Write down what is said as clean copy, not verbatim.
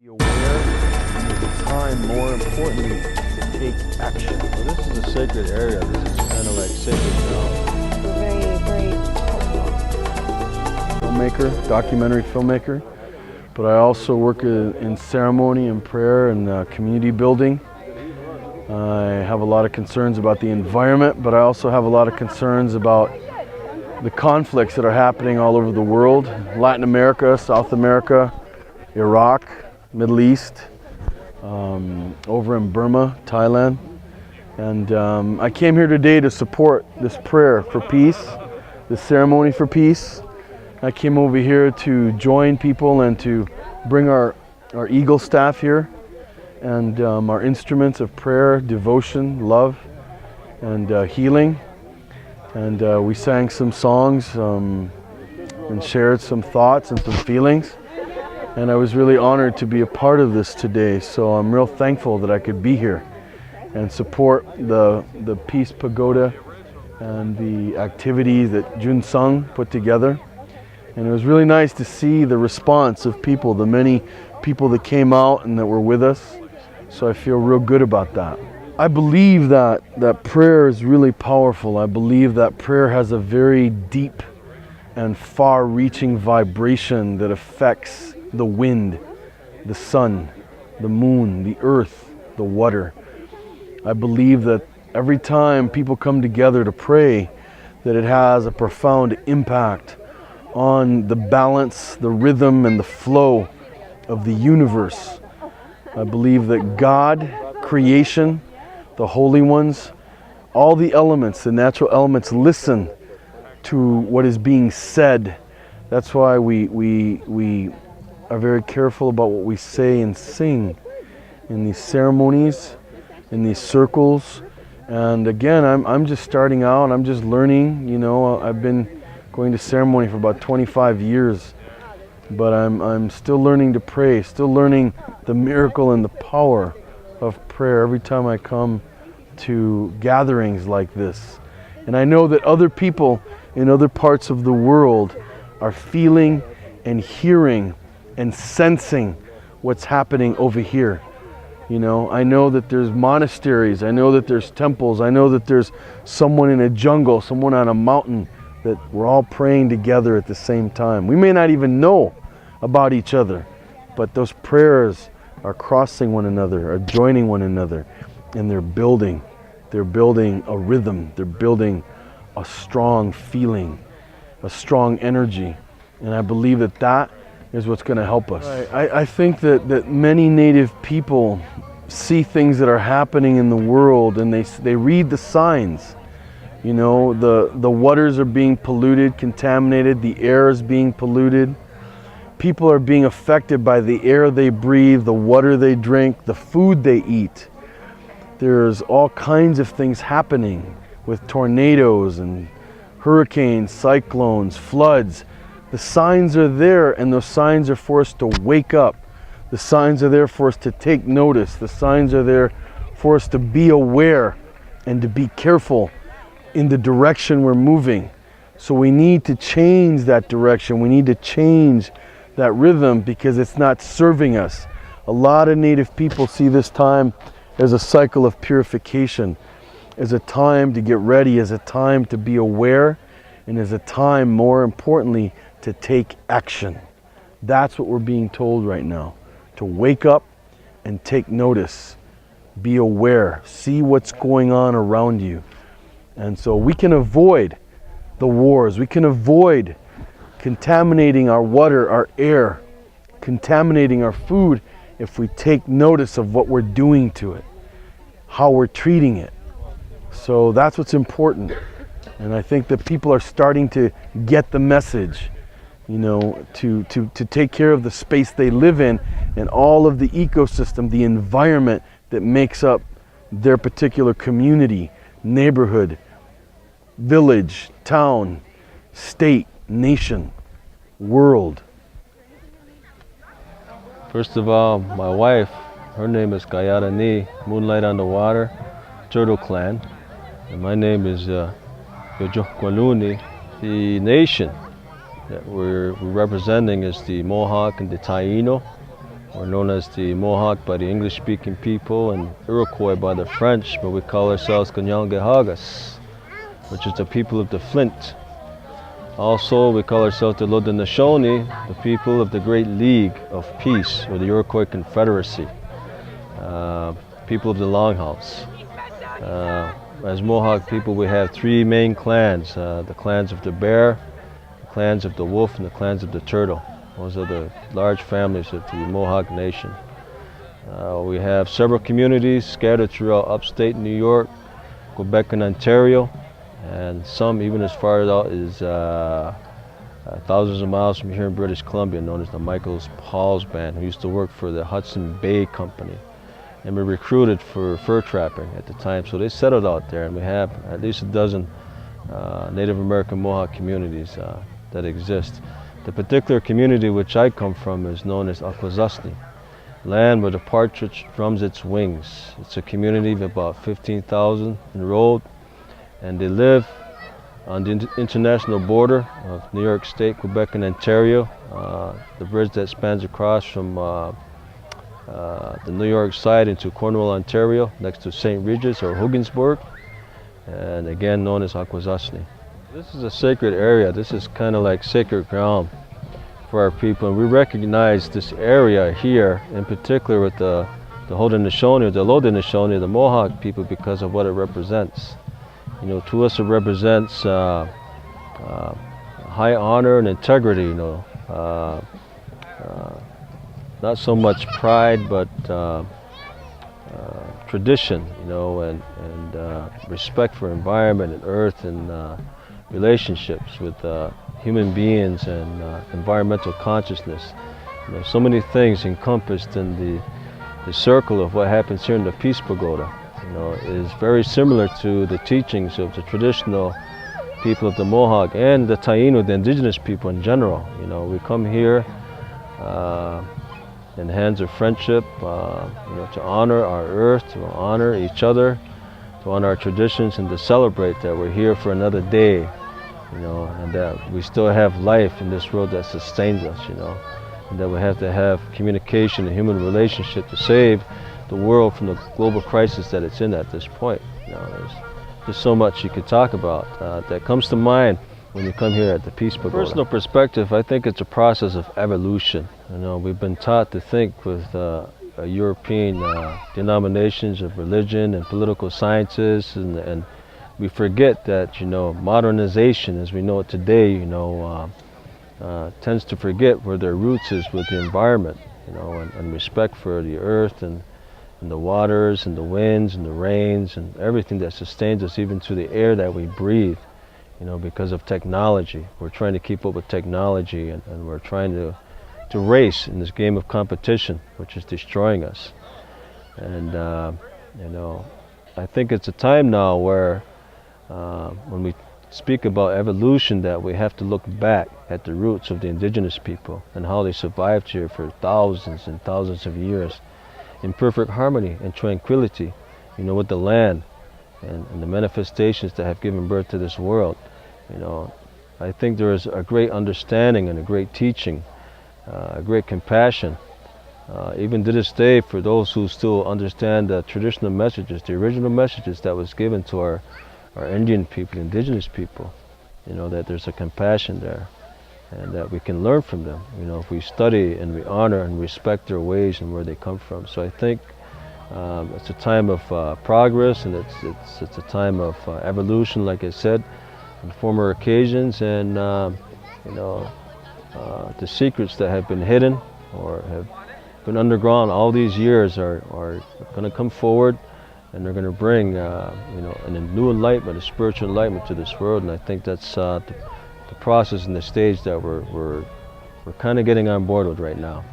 Be aware, and at the time, more importantly, to take action. Well, this is a sacred area. This is kind of like sacred ground. Very Filmmaker, documentary filmmaker, but I also work in ceremony and prayer and community building. I have a lot of concerns about the environment, but I also have a lot of concerns about the conflicts that are happening all over the world. Latin America, South America, Iraq, Middle East, over in Burma, Thailand. And I came here today to support this prayer for peace, this ceremony for peace. I came over here to join people and to bring our Eagle staff here and our instruments of prayer, devotion, love, and healing. And we sang some songs and shared some thoughts and some feelings. And I was really honored to be a part of this today. So I'm real thankful that I could be here and support the Peace Pagoda and the activities that Jun Sung put together. And it was really nice to see the response of people, the many people that came out and that were with us. So I feel real good about that. I believe that prayer is really powerful. I believe that prayer has a very deep and far-reaching vibration that affects the wind, the sun, the moon, the earth, the water. I believe that every time people come together to pray, that it has a profound impact on the balance, the rhythm, and the flow of the universe. I believe that God, creation, the holy ones, all the elements, the natural elements, listen to what is being said. That's why we are very careful about what we say and sing in these ceremonies, in these circles. And again, I'm just starting out, I'm just learning, you know. I've been going to ceremony for about 25 years, but I'm still learning to pray, still learning the miracle and the power of prayer every time I come to gatherings like this. And I know that other people in other parts of the world are feeling and hearing and sensing what's happening over here. You know, I know that there's monasteries, I know that there's temples, I know that there's someone in a jungle, someone on a mountain, that we're all praying together at the same time. We may not even know about each other, but those prayers are crossing one another, are joining one another, and they're building a rhythm, they're building a strong feeling, a strong energy. And I believe that that is what's going to help us. I think that many Native people see things that are happening in the world, and they read the signs. You know, the waters are being polluted, contaminated, the air is being polluted. People are being affected by the air they breathe, the water they drink, the food they eat. There's all kinds of things happening with tornadoes and hurricanes, cyclones, floods. The signs are there, and those signs are for us to wake up. The signs are there for us to take notice. The signs are there for us to be aware and to be careful in the direction we're moving. So we need to change that direction. We need to change that rhythm because it's not serving us. A lot of Native people see this time as a cycle of purification, as a time to get ready, as a time to be aware, and as a time, more importantly, to take action. That's what we're being told right now, to wake up and take notice, be aware, see what's going on around you. And so we can avoid the wars, we can avoid contaminating our water, our air, contaminating our food if we take notice of what we're doing to it, how we're treating it. So that's what's important. And I think that people are starting to get the message, you know, to take care of the space they live in and all of the ecosystem, the environment that makes up their particular community, neighborhood, village, town, state, nation, world. First of all, my wife, her name is Kayara Ni, Moonlight on the Water, Turtle Clan. And my name is Yojo Kwaluni. The nation that we're representing is the Mohawk and the Taino. We're known as the Mohawk by the English-speaking people and Iroquois by the French, but we call ourselves Kanyangahagas, which is the people of the Flint. Also, we call ourselves the Haudenosaunee, the people of the Great League of Peace, or the Iroquois Confederacy, people of the Longhouse. As Mohawk people, we have three main clans, the clans of the Bear, the clans of the Wolf, and the clans of the Turtle. Those are the large families of the Mohawk Nation. We have several communities scattered throughout upstate New York, Quebec, and Ontario, and some even as far out as thousands of miles from here in British Columbia, known as the Michael's Paul's Band, who used to work for the Hudson Bay Company and were recruited for fur trapping at the time. So they settled out there, and we have at least a dozen Native American Mohawk communities that exist. The particular community which I come from is known as Akwesasne, land where the partridge drums its wings. It's a community of about 15,000 enrolled, and they live on the international border of New York State, Quebec, and Ontario. The bridge that spans across from the New York side into Cornwall, Ontario, next to St. Regis or Hogansburg, and again known as Akwesasne. This is a sacred area. This is kind of like sacred ground for our people, and we recognize this area here, in particular with the Haudenosaunee, the Haudenosaunee, the Mohawk people, because of what it represents. You know, to us it represents high honor and integrity. You know, not so much pride, but tradition. You know, and respect for environment and earth and relationships with human beings and environmental consciousness. You know, so many things encompassed in the circle of what happens here in the Peace Pagoda. You know, is very similar to the teachings of the traditional people of the Mohawk and the Taino, the indigenous people in general. You know, we come here in hands of friendship, you know, to honor our earth, to honor each other, to honor our traditions, and to celebrate that we're here for another day, you know, and that we still have life in this world that sustains us, you know, and that we have to have communication and human relationship to save the world from the global crisis that it's in at this point. You know, there's just so much you could talk about that comes to mind when you come here at the Peace Pagoda. Personal perspective, I think it's a process of evolution. You know, we've been taught to think with European denominations of religion and political sciences, and we forget that, you know, modernization as we know it today, you know, tends to forget where their roots is with the environment, you know, and respect for the earth and the waters and the winds and the rains and everything that sustains us, even to the air that we breathe, you know, because of technology. We're trying to keep up with technology, and we're trying to race in this game of competition, which is destroying us. And you know, I think it's a time now where when we speak about evolution, that we have to look back at the roots of the indigenous people and how they survived here for thousands and thousands of years in perfect harmony and tranquility, you know, with the land and the manifestations that have given birth to this world. You know, I think there is a great understanding and a great teaching, a great compassion, even to this day, for those who still understand the traditional messages, the original messages that was given to our Indian people, indigenous people. You know, that there's a compassion there, and that we can learn from them, you know, if we study and we honor and respect their ways and where they come from. So I think it's a time of progress, and it's a time of evolution, like I said on former occasions, and you know, the secrets that have been hidden or have been underground all these years are going to come forward, and they're going to bring you know, a new enlightenment, a spiritual enlightenment to this world. And I think that's the process and the stage that we're kind of getting on board with right now.